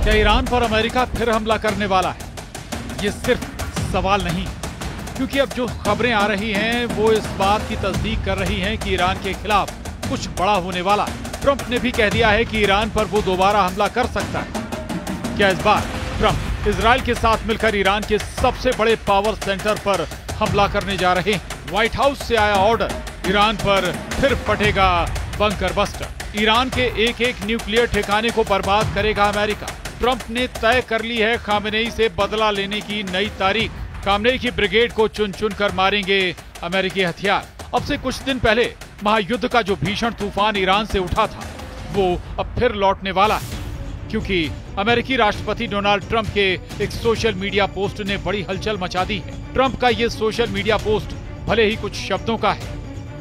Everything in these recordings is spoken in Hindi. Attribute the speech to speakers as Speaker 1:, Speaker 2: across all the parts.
Speaker 1: क्या ईरान पर अमेरिका फिर हमला करने वाला है? ये सिर्फ सवाल नहीं, क्योंकि अब जो खबरें आ रही हैं वो इस बात की तस्दीक कर रही हैं कि ईरान के खिलाफ कुछ बड़ा होने वाला है। ट्रंप ने भी कह दिया है कि ईरान पर वो दोबारा हमला कर सकता है। क्या इस बार ट्रंप इजराइल के साथ मिलकर ईरान के सबसे बड़े पावर सेंटर पर हमला करने जा रहे हैं? व्हाइट हाउस से आया ऑर्डर, ईरान पर फिर फटेगा बंकर बस्टर। ईरान के एक एक न्यूक्लियर ठिकाने को बर्बाद करेगा अमेरिका। ट्रंप ने तय कर ली है खामेनेई से बदला लेने की नई तारीख। खामेनेई की ब्रिगेड को चुन चुन कर मारेंगे अमेरिकी हथियार। अब से कुछ दिन पहले महायुद्ध का जो भीषण तूफान ईरान से उठा था वो अब फिर लौटने वाला है, क्योंकि अमेरिकी राष्ट्रपति डोनाल्ड ट्रंप के एक सोशल मीडिया पोस्ट ने बड़ी हलचल मचा दी है। ट्रंप का ये सोशल मीडिया पोस्ट भले ही कुछ शब्दों का है,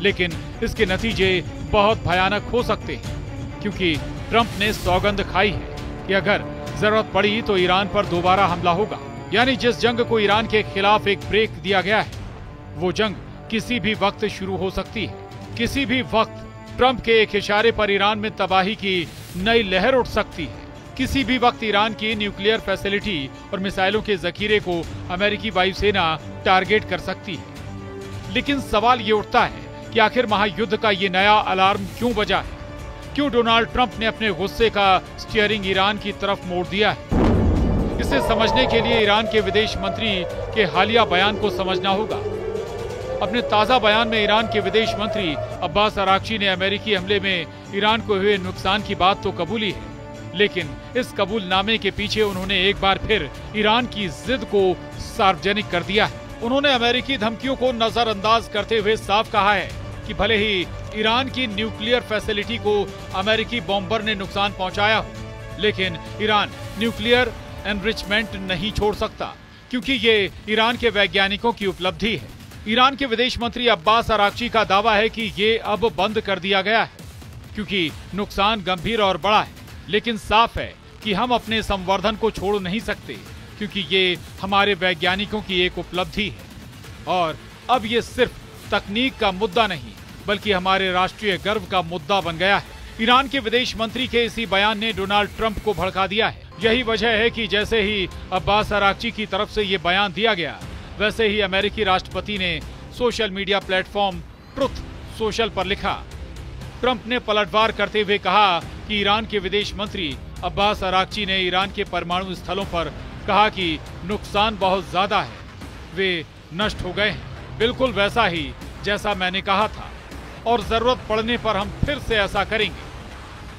Speaker 1: लेकिन इसके नतीजे बहुत भयानक हो सकते हैं, क्योंकि ट्रंप ने सौगंध खाई है कि अगर जरूरत पड़ी तो ईरान पर दोबारा हमला होगा। यानी जिस जंग को ईरान के खिलाफ एक ब्रेक दिया गया है, वो जंग किसी भी वक्त शुरू हो सकती है। किसी भी वक्त ट्रंप के एक इशारे पर ईरान में तबाही की नई लहर उठ सकती है। किसी भी वक्त ईरान की न्यूक्लियर फैसिलिटी और मिसाइलों के जखीरे को अमेरिकी वायुसेना टारगेट कर सकती है। लेकिन सवाल ये उठता है कि आखिर महायुद्ध का ये नया अलार्म क्यों बजा है? क्यों डोनाल्ड ट्रंप ने अपने गुस्से का स्टीयरिंग ईरान की तरफ मोड़ दिया है? इसे समझने के लिए ईरान के विदेश मंत्री के हालिया बयान को समझना होगा। अपने ताजा बयान में ईरान के विदेश मंत्री अब्बास अराक्ची ने अमेरिकी हमले में ईरान को हुए नुकसान की बात तो कबूली है, लेकिन इस कबूलनामे के पीछे उन्होंने एक बार फिर ईरान की जिद को सार्वजनिक कर दिया है। उन्होंने अमेरिकी धमकियों को नजरअंदाज करते हुए साफ कहा है कि भले ही ईरान की न्यूक्लियर फैसिलिटी को अमेरिकी बॉम्बर ने नुकसान पहुंचाया हो, लेकिन ईरान न्यूक्लियर एनरिचमेंट नहीं छोड़ सकता, क्योंकि ये ईरान के वैज्ञानिकों की उपलब्धि है। ईरान के विदेश मंत्री अब्बास अराक्ची का दावा है कि ये अब बंद कर दिया गया है, क्योंकि नुकसान गंभीर और बड़ा है। लेकिन साफ है कि हम अपने संवर्धन को छोड़ नहीं सकते, क्योंकि ये हमारे वैज्ञानिकों की एक उपलब्धि है। और अब ये सिर्फ तकनीक का मुद्दा नहीं, बल्कि हमारे राष्ट्रीय गर्व का मुद्दा बन गया है। ईरान के विदेश मंत्री के इसी बयान ने डोनाल्ड ट्रंप को भड़का दिया है। यही वजह है कि जैसे ही अब्बास अराक्ची की तरफ से ये बयान दिया गया, वैसे ही अमेरिकी राष्ट्रपति ने social media platform truth social पर लिखा। ट्रंप ने पलटवार करते हुए कहा कि ईरान के विदेश मंत्री अब्बास अराक्ची ने ईरान के परमाणु स्थलों पर कहा कि नुकसान बहुत ज्यादा है, वे नष्ट हो गए हैं। बिल्कुल वैसा ही जैसा मैंने कहा था, और जरूरत पड़ने पर हम फिर से ऐसा करेंगे।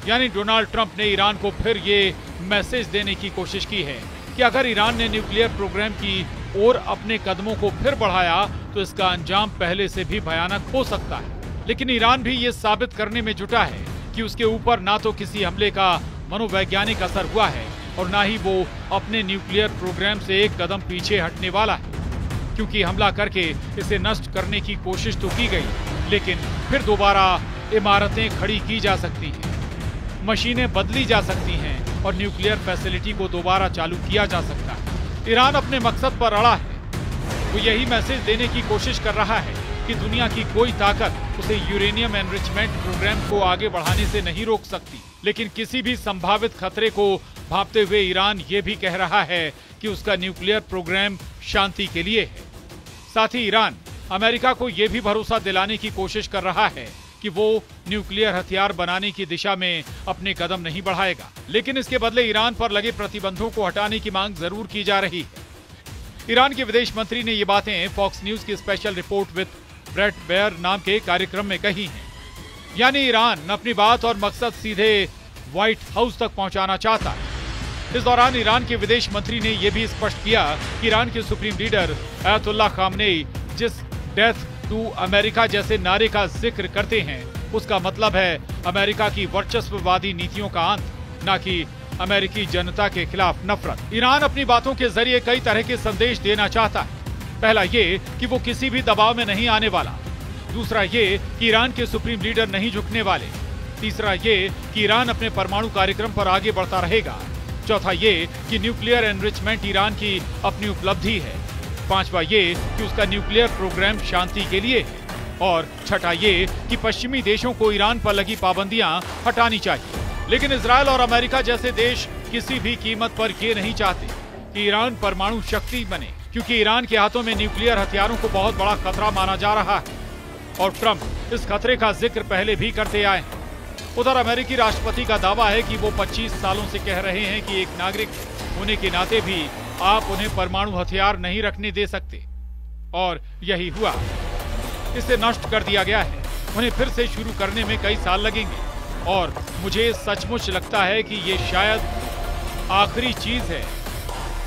Speaker 1: यानी डोनाल्ड ट्रंप ने ईरान को फिर ये मैसेज देने की कोशिश की है कि अगर ईरान ने न्यूक्लियर प्रोग्राम की ओर अपने कदमों को फिर बढ़ाया तो इसका अंजाम पहले से भी भयानक हो सकता है। लेकिन ईरान भी ये साबित करने में जुटा है कि उसके ऊपर ना तो किसी हमले का मनोवैज्ञानिक असर हुआ है और ना ही वो अपने न्यूक्लियर प्रोग्राम से एक कदम पीछे हटने वाला है, क्योंकि हमला करके इसे नष्ट करने की कोशिश तो की गई, लेकिन फिर दोबारा इमारतें खड़ी की जा सकती हैं, मशीनें बदली जा सकती हैं और न्यूक्लियर फैसिलिटी को दोबारा चालू किया जा सकता है। ईरान अपने मकसद पर अड़ा है। वो यही मैसेज देने की कोशिश कर रहा है कि दुनिया की कोई ताकत उसे यूरेनियम एनरिचमेंट प्रोग्राम को आगे बढ़ाने से नहीं रोक सकती। लेकिन किसी भी संभावित खतरे को भांपते हुए ईरान ये भी कह रहा है कि उसका न्यूक्लियर प्रोग्राम शांति के लिए है। साथ ही ईरान अमेरिका को ये भी भरोसा दिलाने की कोशिश कर रहा है कि वो न्यूक्लियर हथियार बनाने की दिशा में अपने कदम नहीं बढ़ाएगा, लेकिन इसके बदले ईरान पर लगे प्रतिबंधों को हटाने की मांग जरूर की जा रही है। ईरान के विदेश मंत्री ने ये बातें फॉक्स न्यूज की special report with Bret Baier नाम के कार्यक्रम में कही हैं। यानी ईरान अपनी बात और मकसद सीधे व्हाइट हाउस तक पहुंचाना चाहता है। इस दौरान ईरान के विदेश मंत्री ने यह भी स्पष्ट किया कि ईरान के सुप्रीम लीडर अयतुल्लाह खामेनेई जिस डेथ टू अमेरिका जैसे नारे का जिक्र करते हैं, उसका मतलब है अमेरिका की वर्चस्ववादी नीतियों का अंत, न कि अमेरिकी जनता के खिलाफ नफरत। ईरान अपनी बातों के जरिए कई तरह के संदेश देना चाहता है। पहला ये कि वो किसी भी दबाव में नहीं आने वाला। दूसरा ये कि ईरान के सुप्रीम लीडर नहीं झुकने वाले। तीसरा ये कि ईरान अपने परमाणु कार्यक्रम पर आगे बढ़ता रहेगा। चौथा ये कि न्यूक्लियर एनरिचमेंट ईरान की अपनी उपलब्धि है। पांचवा ये कि उसका न्यूक्लियर प्रोग्राम शांति के लिए है। और छठा ये कि पश्चिमी देशों को ईरान पर लगी पाबंदियां हटानी चाहिए। लेकिन इजरायल और अमेरिका जैसे देश किसी भी कीमत पर ये नहीं चाहते कि ईरान परमाणु शक्ति बने, क्योंकि ईरान के हाथों में न्यूक्लियर हथियारों को बहुत बड़ा खतरा माना जा रहा है और ट्रंप इस खतरे का जिक्र पहले भी करते आए हैं। उधर अमेरिकी राष्ट्रपति का दावा है कि वो 25 सालों से कह रहे हैं कि एक नागरिक होने के नाते भी आप उन्हें परमाणु हथियार नहीं रखने दे सकते, और यही हुआ। इसे नष्ट कर दिया गया है। उन्हें फिर से शुरू करने में कई साल लगेंगे और मुझे सचमुच लगता है कि ये शायद आखिरी चीज है।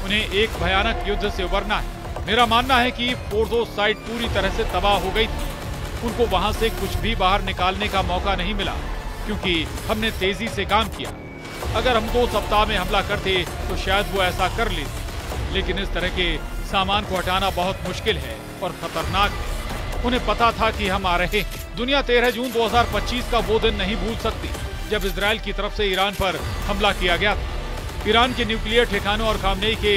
Speaker 1: उन्हें एक भयानक युद्ध से उबरना है। मेरा मानना है कि फोर्डो साइट पूरी तरह से तबाह हो गई थी। उनको वहां से कुछ भी बाहर निकालने का मौका नहीं मिला, क्योंकि हमने तेजी से काम किया। अगर हम 2 सप्ताह में हमला करते तो शायद वो ऐसा कर लेते, लेकिन इस तरह के सामान को हटाना बहुत मुश्किल है और खतरनाक है। उन्हें पता था कि हम आ रहे हैं। दुनिया 13 जून 2025 का वो दिन नहीं भूल सकती जब इजरायल की तरफ से ईरान पर हमला किया गया था। ईरान के न्यूक्लियर ठिकानों और खामनेई के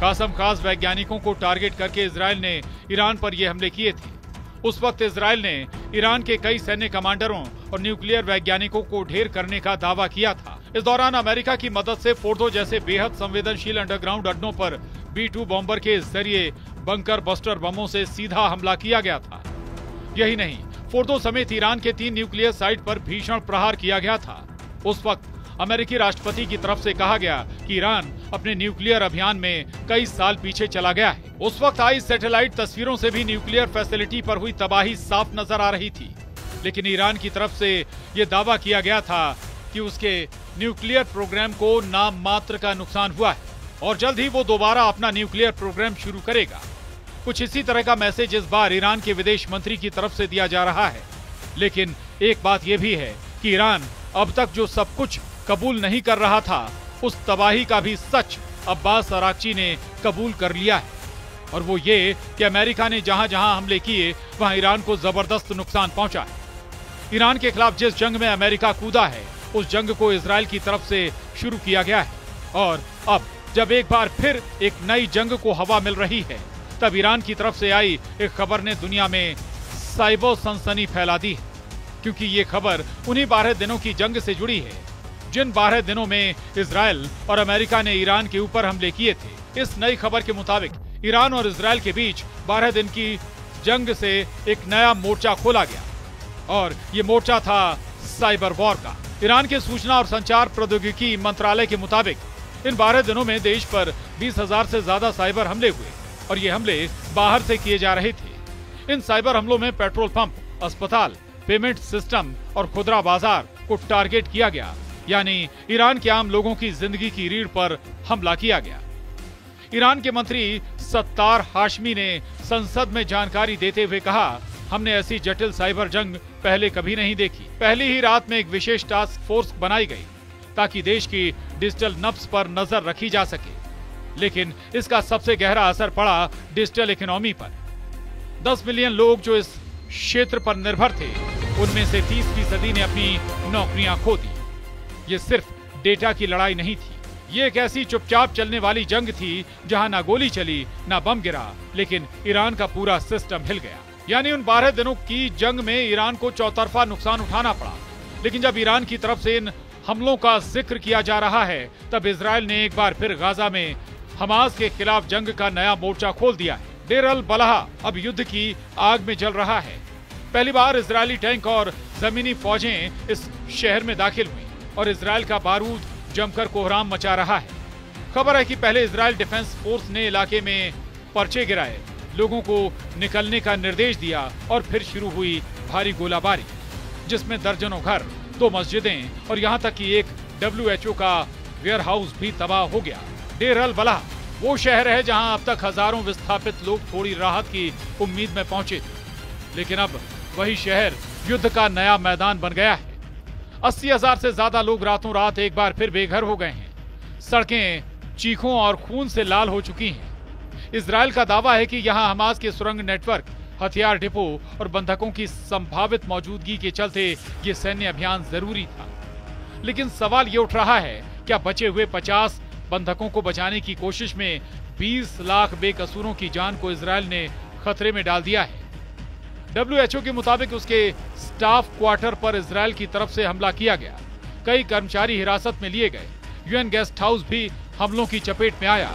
Speaker 1: कासम खास वैज्ञानिकों को टारगेट करके इजरायल ने ईरान पर ये हमले किए थे। उस वक्त इजरायल ने ईरान के कई सैन्य कमांडरों और न्यूक्लियर वैज्ञानिकों को ढेर करने का दावा किया था। इस दौरान अमेरिका की मदद से फोर्डो जैसे बेहद संवेदनशील अंडरग्राउंड अड्डों पर B-2 बॉम्बर के जरिए बंकर बस्टर बमों से सीधा हमला किया गया था। यही नहीं, फोर्डो समेत ईरान के 3 न्यूक्लियर साइट पर भीषण प्रहार किया गया था। उस वक्त अमेरिकी राष्ट्रपति की तरफ से कहा गया कि ईरान अपने न्यूक्लियर अभियान में कई साल पीछे चला गया है। उस वक्त आई सैटेलाइट तस्वीरों से भी न्यूक्लियर फैसिलिटी पर हुई तबाही साफ नजर आ रही थी, लेकिन ईरान की तरफ से यह दावा किया गया था कि उसके न्यूक्लियर प्रोग्राम को नाम मात्र का नुकसान हुआ है और जल्द ही वो दोबारा अपना न्यूक्लियर प्रोग्राम शुरू करेगा। कुछ इसी तरह का मैसेज इस बार ईरान के विदेश मंत्री की तरफ से दिया जा रहा है। लेकिन एक बात यह भी है कि ईरान अब तक जो सब कुछ कबूल नहीं कर रहा था, उस तबाही का भी सच अब्बास अराक्ची ने कबूल कर लिया है, और वो ये कि अमेरिका ने जहां जहां हमले किए वहां ईरान को जबरदस्त नुकसान पहुंचा है। ईरान के खिलाफ जिस जंग में अमेरिका कूदा है, उस जंग को इजरायल की तरफ से शुरू किया गया है, और अब जब एक बार फिर एक नई जंग को हवा मिल रही है, तब ईरान की तरफ से आई एक खबर ने दुनिया में साइबर सनसनी फैला दी है, क्योंकि ये खबर उन्हीं 12 दिनों की जंग से जुड़ी है जिन 12 दिनों में इजरायल और अमेरिका ने ईरान के ऊपर हमले किए थे। इस नई खबर के मुताबिक ईरान और इजरायल के बीच 12 दिन की जंग से एक नया मोर्चा खोला गया, और ये मोर्चा था साइबर वॉर का। ईरान के सूचना और संचार प्रौद्योगिकी मंत्रालय के मुताबिक इन 12 दिनों में देश पर 20,000 से ज्यादा साइबर हमले हुए, और ये हमले बाहर से किए जा रहे थे। इन साइबर हमलों में पेट्रोल पंप, अस्पताल, पेमेंट सिस्टम और खुदरा बाजार को टारगेट किया गया, यानी ईरान के आम लोगों की जिंदगी की रीढ़ पर हमला किया गया। ईरान के मंत्री सत्तार हाशमी ने संसद में जानकारी देते हुए कहा, हमने ऐसी जटिल साइबर जंग पहले कभी नहीं देखी। पहली ही रात में एक विशेष टास्क फोर्स बनाई गई ताकि देश की डिजिटल नब्ज पर नजर रखी जा सके, लेकिन इसका सबसे गहरा असर पड़ा डिजिटल इकोनॉमी पर। 10 मिलियन लोग जो इस क्षेत्र पर निर्भर थे, उनमें से 30% ने अपनी नौकरियां खो दी। ये सिर्फ डेटा की लड़ाई नहीं थी, ये एक ऐसी चुपचाप चलने वाली जंग थी जहां ना गोली चली ना बम गिरा, लेकिन ईरान का पूरा सिस्टम हिल गया। यानी उन 12 दिनों की जंग में ईरान को चौतरफा नुकसान उठाना पड़ा। लेकिन जब ईरान की तरफ से इन हमलों का जिक्र किया जा रहा है, तब इजरायल ने एक बार फिर गाजा में हमास के खिलाफ जंग का नया मोर्चा खोल दिया है। डेर अल बलाह अब युद्ध की आग में जल रहा है। पहली बार इजरायली टैंक और जमीनी फौजें इस शहर में दाखिल हुई और इजरायल का बारूद जमकर कोहराम मचा रहा है। खबर है कि पहले इजरायल डिफेंस फोर्स ने इलाके में पर्चे गिराए, लोगों को निकलने का निर्देश दिया और फिर शुरू हुई भारी गोलाबारी, जिसमें दर्जनों घर, 2 मस्जिदें और यहाँ तक कि एक WHO का वेयरहाउस भी तबाह हो गया। डेर अल बलाह वो शहर है जहां अब तक हजारों विस्थापित लोग थोड़ी राहत की उम्मीद में पहुंचे थे, लेकिन अब वही शहर युद्ध का नया मैदान बन गया है। 80,000 से ज्यादा लोग रातों रात एक बार फिर बेघर हो गए हैं। सड़कें चीखों और खून से लाल हो चुकी हैं। इजरायल का दावा है कि यहां हमास के सुरंग नेटवर्क, हथियार डिपो और बंधकों की संभावित मौजूदगी के चलते ये सैन्य अभियान जरूरी था। लेकिन सवाल ये उठ रहा है, क्या बचे हुए 50 बंधकों को बचाने की कोशिश में 20 लाख बेकसूरों की जान को इजरायल ने खतरे में डाल दिया है? WHO के मुताबिक उसके स्टाफ क्वार्टर पर इजरायल की तरफ से हमला किया गया। कई कर्मचारी हिरासत में लिए गए। यूएन गेस्ट हाउस भी हमलों की चपेट में आया।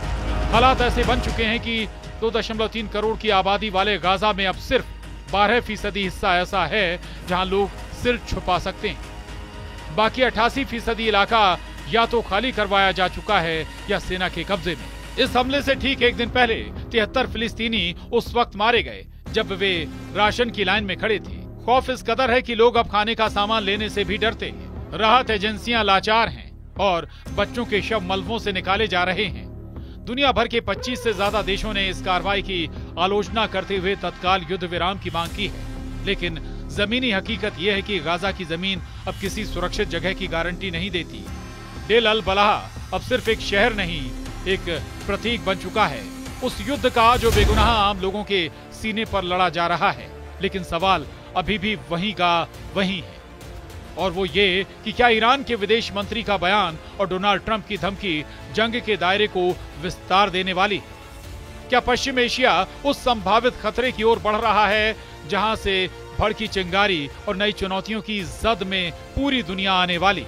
Speaker 1: हालात ऐसे बन चुके हैं कि 2.3 करोड़ की आबादी वाले गाजा में अब सिर्फ 12% हिस्सा ऐसा है जहां लोग सिर छुपा सकते हैं। बाकी 88% इलाका या तो खाली करवाया जा चुका है या सेना के कब्जे में। इस हमले से ठीक एक दिन पहले 73 फिलिस्तीनी उस वक्त मारे गए जब वे राशन की लाइन में खड़े थे। खौफ इस कदर है कि लोग अब खाने का सामान लेने से भी डरते हैं। राहत एजेंसियां लाचार हैं और बच्चों के शव मलबों से निकाले जा रहे हैं। दुनिया भर के 25 से ज्यादा देशों ने इस कार्रवाई की आलोचना करते हुए तत्काल युद्ध विराम की मांग की है, लेकिन जमीनी हकीकत यह है कि गाजा की जमीन अब किसी सुरक्षित जगह की गारंटी नहीं देती। डेल अल बलाह अब सिर्फ एक शहर नहीं, एक प्रतीक बन चुका है उस युद्ध का जो बेगुनाह आम लोगों के सीने पर लड़ा जा रहा है। लेकिन सवाल अभी भी वहीं का वहीं है, और वो ये कि क्या ईरान के विदेश मंत्री का बयान और डोनाल्ड ट्रंप की धमकी जंग के दायरे को विस्तार देने वाली है? क्या पश्चिम एशिया उस संभावित खतरे की ओर बढ़ रहा है जहां से भड़की चिंगारी और नई चुनौतियों की जद में पूरी दुनिया आने वाली?